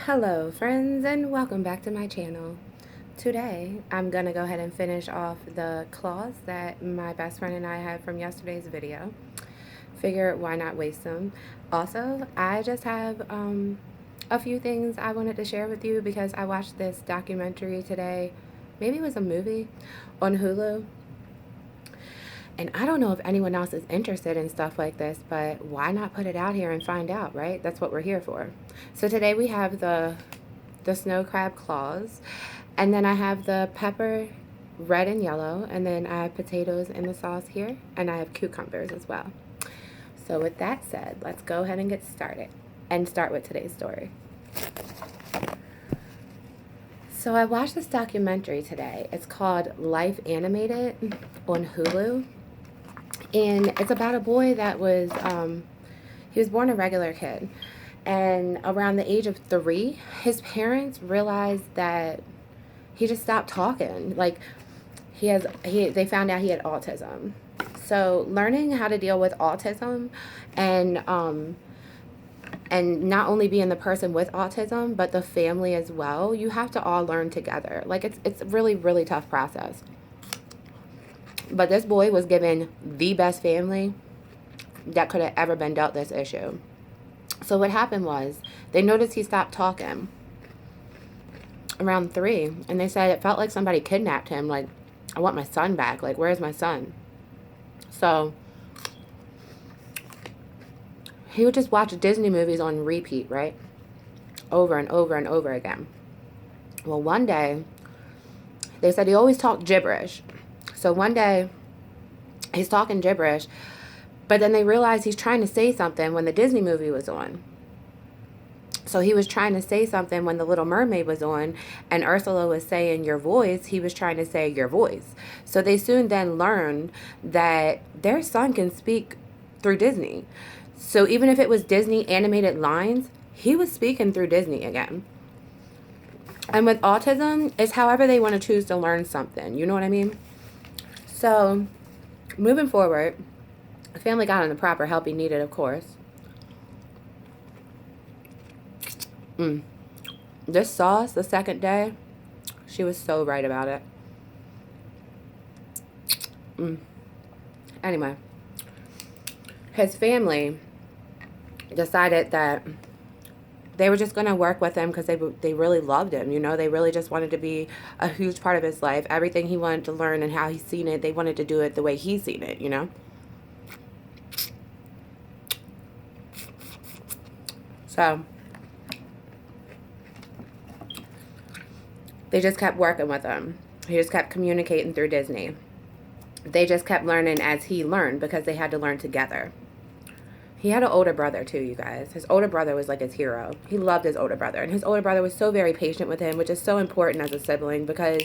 Hello friends, and welcome back to my channel. Today I'm gonna go ahead and finish off the claws that my best friend and I had from yesterday's video. Figure why not waste them. Also, I just have a few things I wanted to share with you because I watched this documentary today. Maybe it was a movie on Hulu. And I don't know if anyone else is interested in stuff like this, but why not put it out here and find out, right? That's what we're here for. So today we have the snow crab claws, and then I have the pepper red and yellow, and then I have potatoes in the sauce here, and I have cucumbers as well. So with that said, let's go ahead and get started and start with today's story. So I watched this documentary today. It's called Life Animated on Hulu. And it's about a boy that was, he was born a regular kid. And around the age of 3, his parents realized that he just stopped talking. Like, they found out he had autism. So learning how to deal with autism and not only being the person with autism, but the family as well, you have to all learn together. Like, it's a really, really tough process. But this boy was given the best family that could have ever been dealt this issue. So what happened was they noticed he stopped talking around 3, and they said it felt like somebody kidnapped him. Like, I want my son back. Like, where's my son? So he would just watch Disney movies on repeat, right? Over and over and over again. Well, one day, they said he always talked gibberish. So one day, he's talking gibberish, but then they realized he's trying to say something when the Disney movie was on. So he was trying to say something when The Little Mermaid was on, and Ursula was saying your voice. He was trying to say your voice. So they soon then learned that their son can speak through Disney. So even if it was Disney animated lines, he was speaking through Disney again. And with autism, it's however they want to choose to learn something. You know what I mean? So moving forward, the family got him the proper help he needed, of course. This sauce, the second day, she was so right about it. Anyway, his family decided that they were just going to work with him because they really loved him. You know, they really just wanted to be a huge part of his life. Everything he wanted to learn and how he's seen it, they wanted to do it the way he's seen it, you know. So they just kept working with him. He just kept communicating through Disney. They just kept learning as he learned because they had to learn together. He had an older brother too, you guys. His older brother was like his hero. He loved his older brother. And his older brother was so very patient with him, which is so important as a sibling because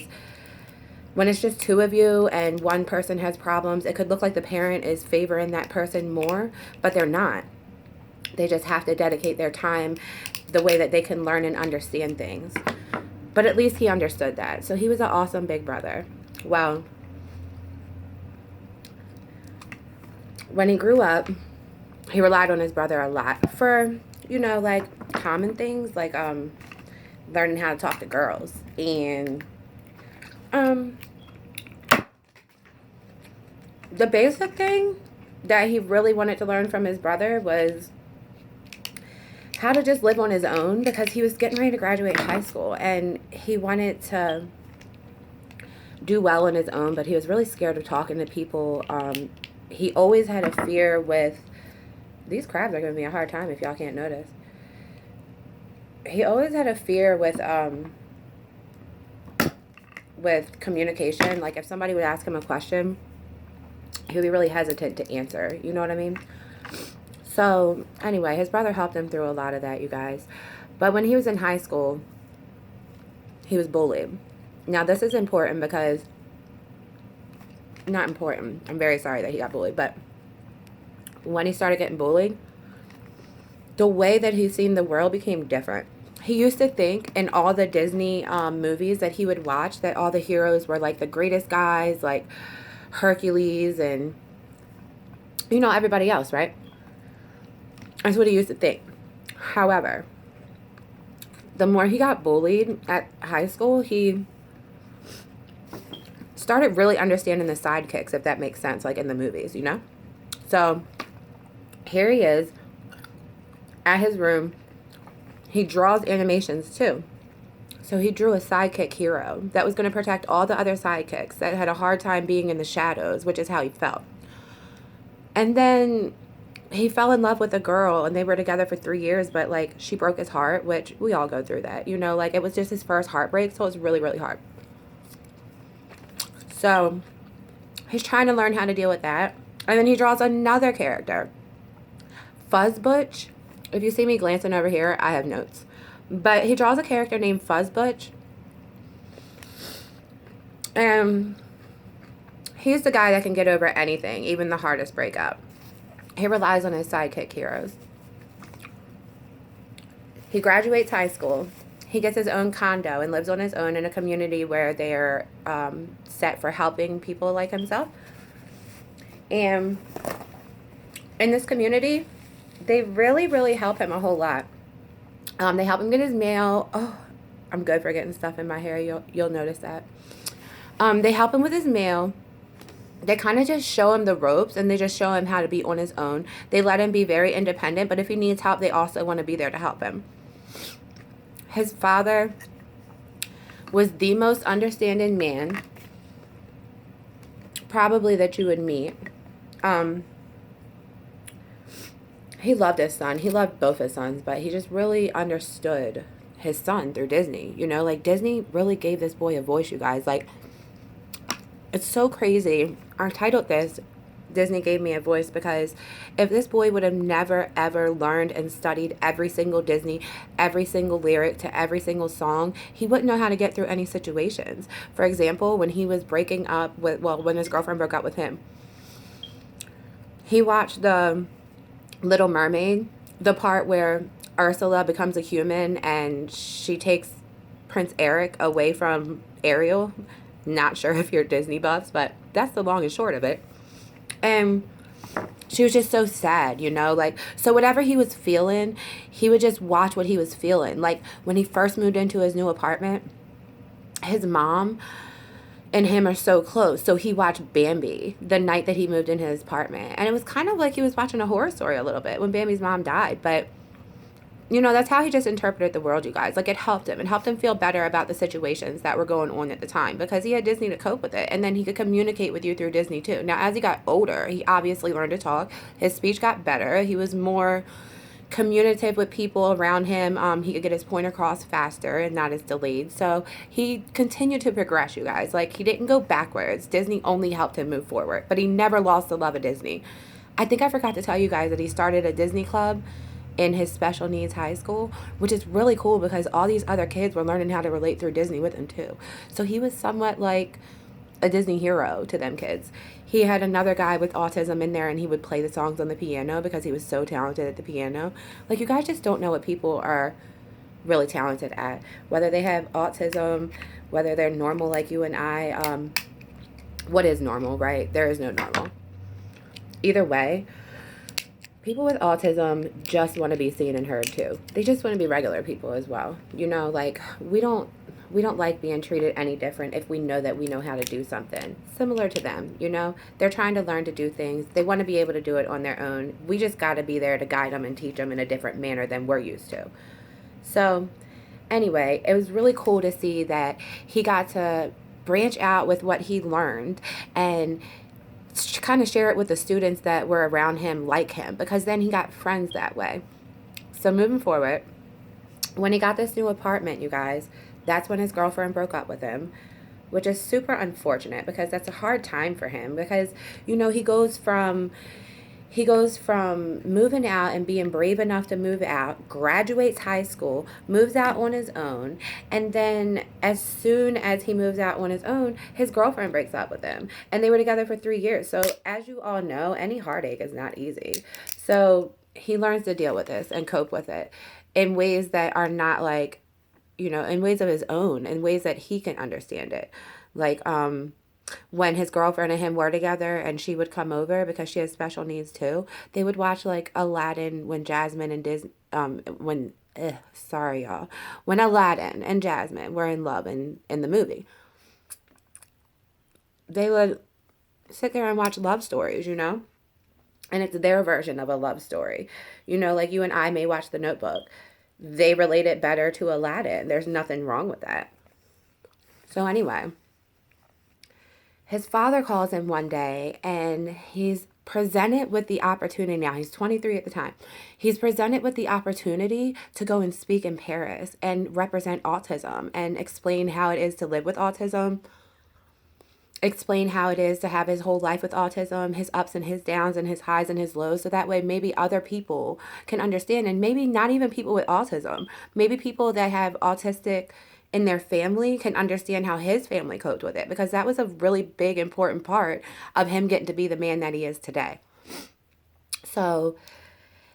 when it's just 2 of you and one person has problems, it could look like the parent is favoring that person more, but they're not. They just have to dedicate their time the way that they can learn and understand things. But at least he understood that. So he was an awesome big brother. Well, when he grew up, he relied on his brother a lot for, you know, like common things like learning how to talk to girls. And the basic thing that he really wanted to learn from his brother was how to just live on his own because he was getting ready to graduate high school and he wanted to do well on his own, but he was really scared of talking to people. He always had a fear with, these crabs are giving me a hard time if y'all can't notice. He always had a fear with communication. Like if somebody would ask him a question, he would be really hesitant to answer. You know what I mean? So anyway, his brother helped him through a lot of that, you guys. But when he was in high school, he was bullied. Now this is important because, not important, I'm very sorry that he got bullied, but when he started getting bullied, the way that he's seen the world became different. He used to think in all the Disney movies that he would watch that all the heroes were like the greatest guys, like Hercules and, you know, everybody else, right? That's what he used to think. However, the more he got bullied at high school, he started really understanding the sidekicks, if that makes sense, like in the movies, you know? So here he is at his room. He draws animations too. So he drew a sidekick hero that was going to protect all the other sidekicks that had a hard time being in the shadows, which is how he felt. And then he fell in love with a girl, and they were together for 3 years, but like she broke his heart, which we all go through that, you know, like it was just his first heartbreak, so it was really, really hard. So he's trying to learn how to deal with that. And then he draws another character, Fuzzbutch. If you see me glancing over here, I have notes. But he draws a character named Fuzzbutch. And he's the guy that can get over anything, even the hardest breakup. He relies on his sidekick heroes. He graduates high school. He gets his own condo and lives on his own in a community where they're set for helping people like himself. And in this community, they really, really help him a whole lot. They help him get his mail. Oh, I'm good for getting stuff in my hair. You'll notice that. They help him with his mail. They kind of just show him the ropes, and they just show him how to be on his own. They let him be very independent, but if he needs help, they also want to be there to help him. His father was the most understanding man probably that you would meet. He loved his son. He loved both his sons, but he just really understood his son through Disney. You know, like Disney really gave this boy a voice, you guys. Like, it's so crazy. I titled this, Disney Gave Me a Voice, because if this boy would have never, ever learned and studied every single Disney, every single lyric to every single song, he wouldn't know how to get through any situations. For example, when he was breaking up with, well, when his girlfriend broke up with him, he watched the Little Mermaid, the part where Ursula becomes a human and she takes Prince Eric away from Ariel. Not sure if you're Disney buffs, but that's the long and short of it. And she was just so sad, you know, like, so whatever he was feeling, he would just watch what he was feeling. Like when he first moved into his new apartment, his mom and him are so close. So he watched Bambi the night that he moved into his apartment. And it was kind of like he was watching a horror story a little bit when Bambi's mom died. But, you know, that's how he just interpreted the world, you guys. Like, it helped him. It helped him feel better about the situations that were going on at the time because he had Disney to cope with it. And then he could communicate with you through Disney, too. Now, as he got older, he obviously learned to talk. His speech got better. He was more communicative with people around him. He could get his point across faster and not as delayed. So he continued to progress, you guys. Like, he didn't go backwards. Disney only helped him move forward. But he never lost the love of Disney. I think I forgot to tell you guys that he started a Disney club in his special needs high school, which is really cool because all these other kids were learning how to relate through Disney with him too. So he was somewhat like a Disney hero to them kids. He had another guy with autism in there, and he would play the songs on the piano because he was so talented at the piano. Like, you guys just don't know what people are really talented at. Whether they have autism, whether they're normal like you and I. What is normal, right? There is no normal. Either way, people with autism just want to be seen and heard too. They just want to be regular people as well. You know, like, we don't like being treated any different if we know that we know how to do something similar to them. You know, they're trying to learn to do things. They want to be able to do it on their own. We just got to be there to guide them and teach them in a different manner than we're used to. So anyway, it was really cool to see that he got to branch out with what he learned and kind of share it with the students that were around him like him, because then he got friends that way. So moving forward, when he got this new apartment, you guys, that's when his girlfriend broke up with him, which is super unfortunate because that's a hard time for him because, you know, he goes from moving out and being brave enough to move out, graduates high school, moves out on his own, and then as soon as he moves out on his own, his girlfriend breaks up with him. And they were together for 3 years. So as you all know, any heartache is not easy. So he learns to deal with this and cope with it in ways that are not like, you know, in ways of his own, in ways that he can understand it. Like, when his girlfriend and him were together and she would come over because she has special needs too, they would watch like Aladdin when Jasmine and when sorry, y'all. When Aladdin and Jasmine were in love in the movie, they would sit there and watch love stories, you know? And it's their version of a love story. You know, like you and I may watch The Notebook. They relate it better to Aladdin. There's nothing wrong with that. So, anyway, his father calls him one day and he's presented with the opportunity. Now he's 23 at the time. He's presented with the opportunity to go and speak in Paris and represent autism and explain how it is to live with autism, explain how it is to have his whole life with autism, his ups and his downs and his highs and his lows, so that way maybe other people can understand, and maybe not even people with autism, maybe people that have autistic in their family can understand how his family coped with it, because that was a really big important part of him getting to be the man that he is today. So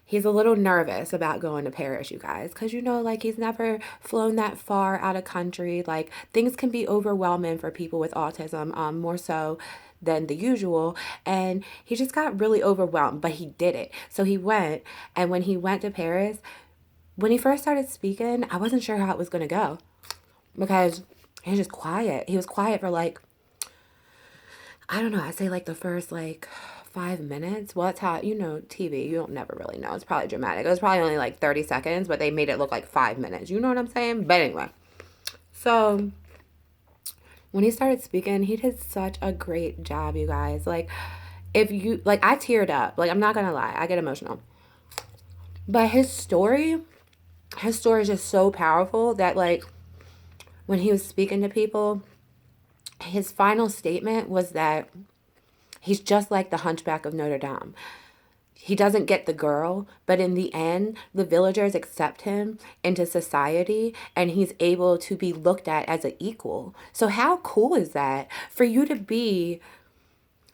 he's a little nervous about going to Paris, you guys, because, you know, like he's never flown that far out of country. Like things can be overwhelming for people with autism, more so than the usual. And he just got really overwhelmed, but he did it. So he went. And when he went to Paris, when he first started speaking, I wasn't sure how it was going to go because he was just quiet. He was quiet for like, I don't know, I'd say like the first like 5 minutes. Well, that's how, you know, TV, you don't never really know. It's probably dramatic. It was probably only like 30 seconds, but they made it look like 5 minutes. You know what I'm saying? But anyway, so when he started speaking, he did such a great job, you guys. Like, if you, like, I teared up. Like, I'm not gonna lie, I get emotional. But his story is just so powerful that, like, when he was speaking to people, his final statement was that he's just like the Hunchback of Notre Dame. He doesn't get the girl, but in the end, the villagers accept him into society and he's able to be looked at as an equal. So how cool is that for you to be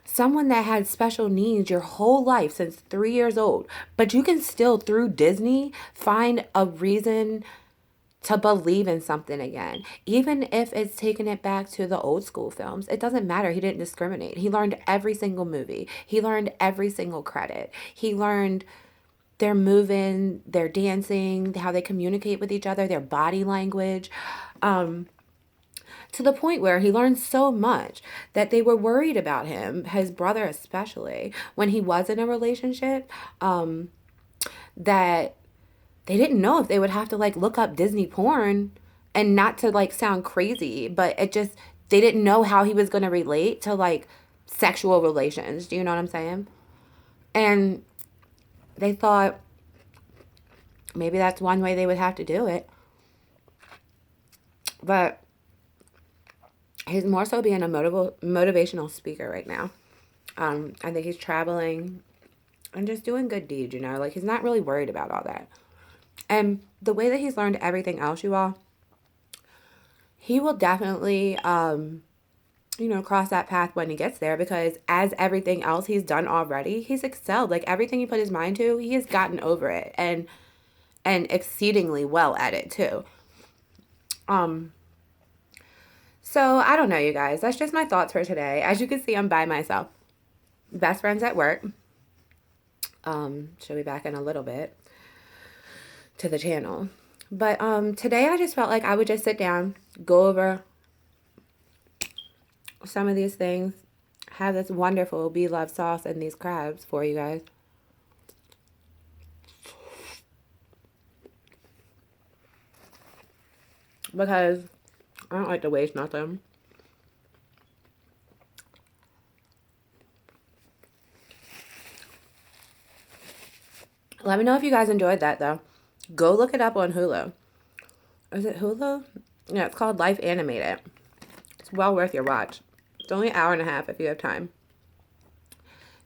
someone that had special needs your whole life since 3 years old, but you can still, through Disney, find a reason to believe in something again. Even if it's taking it back to the old school films, it doesn't matter. He didn't discriminate. He learned every single movie. He learned every single credit. He learned their moving, their dancing, how they communicate with each other, their body language. To the point where he learned so much that they were worried about him, his brother especially, when he was in a relationship, that they didn't know if they would have to like look up Disney porn, and not to like sound crazy, but it just, they didn't know how he was going to relate to like sexual relations. Do you know what I'm saying? And they thought maybe that's one way they would have to do it. But he's more so being a motivational speaker right now. I think he's traveling and just doing good deeds, you know? Like, he's not really worried about all that. And the way that he's learned everything else, you all, he will definitely, cross that path when he gets there, because as everything else he's done already, he's excelled. Like, everything he put his mind to, he has gotten over it and exceedingly well at it, too. So, I don't know, you guys. That's just my thoughts for today. As you can see, I'm by myself. Best friends at work. She'll be back in a little bit to the channel. But today I just felt like I would just sit down, go over some of these things, have this wonderful Blove sauce and these crabs for you guys. Because I don't like to waste nothing. Let me know if you guys enjoyed that, though. Go look it up on Hulu. Is it Hulu? Yeah, it's called Life Animated. It's well worth your watch. It's only an hour and a half if you have time.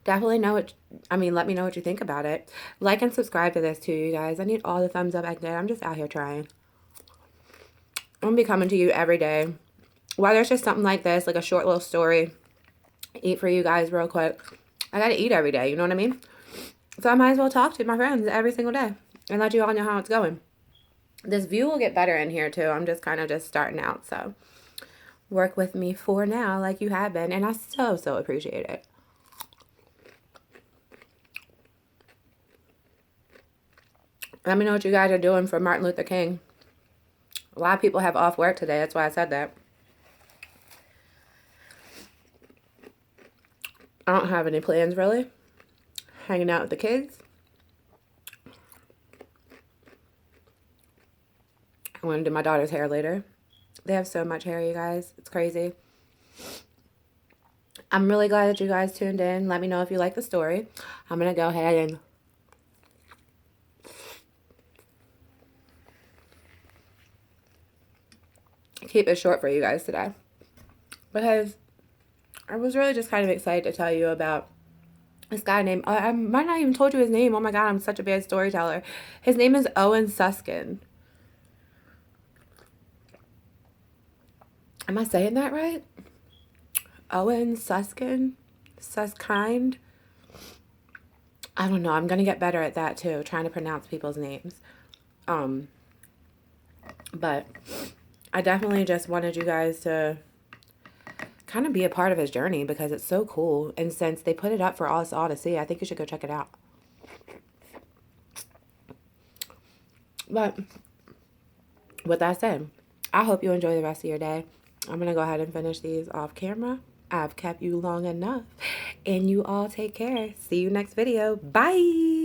Definitely let me know what you think about it. Like and subscribe to this too, you guys. I need all the thumbs up I can get. I'm just out here trying. I'm going to be coming to you every day. Whether it's just something like this, like a short little story, eat for you guys real quick. I got to eat every day, you know what I mean? So I might as well talk to my friends every single day and let you all know how it's going. This view will get better in here too. I'm just kind of just starting out. So work with me for now like you have been. And I so appreciate it. Let me know what you guys are doing for Martin Luther King. A lot of people have off work today. That's why I said that. I don't have any plans, really. Hanging out with the kids. I'm going to do my daughter's hair later. They have so much hair, you guys. It's crazy. I'm really glad that you guys tuned in. Let me know if you like the story. I'm going to go ahead and keep it short for you guys today. Because I was really just kind of excited to tell you about this guy named, I might not even told you his name. Oh my God, I'm such a bad storyteller. His name is Owen Susskind. Am I saying that right? Owen Susskind? Susskind? I don't know. I'm going to get better at that too, trying to pronounce people's names. But I definitely just wanted you guys to kind of be a part of his journey because it's so cool. And since they put it up for us all to see, I think you should go check it out. But with that said, I hope you enjoy the rest of your day. I'm going to go ahead and finish these off camera. I've kept you long enough. And you all take care. See you next video. Bye.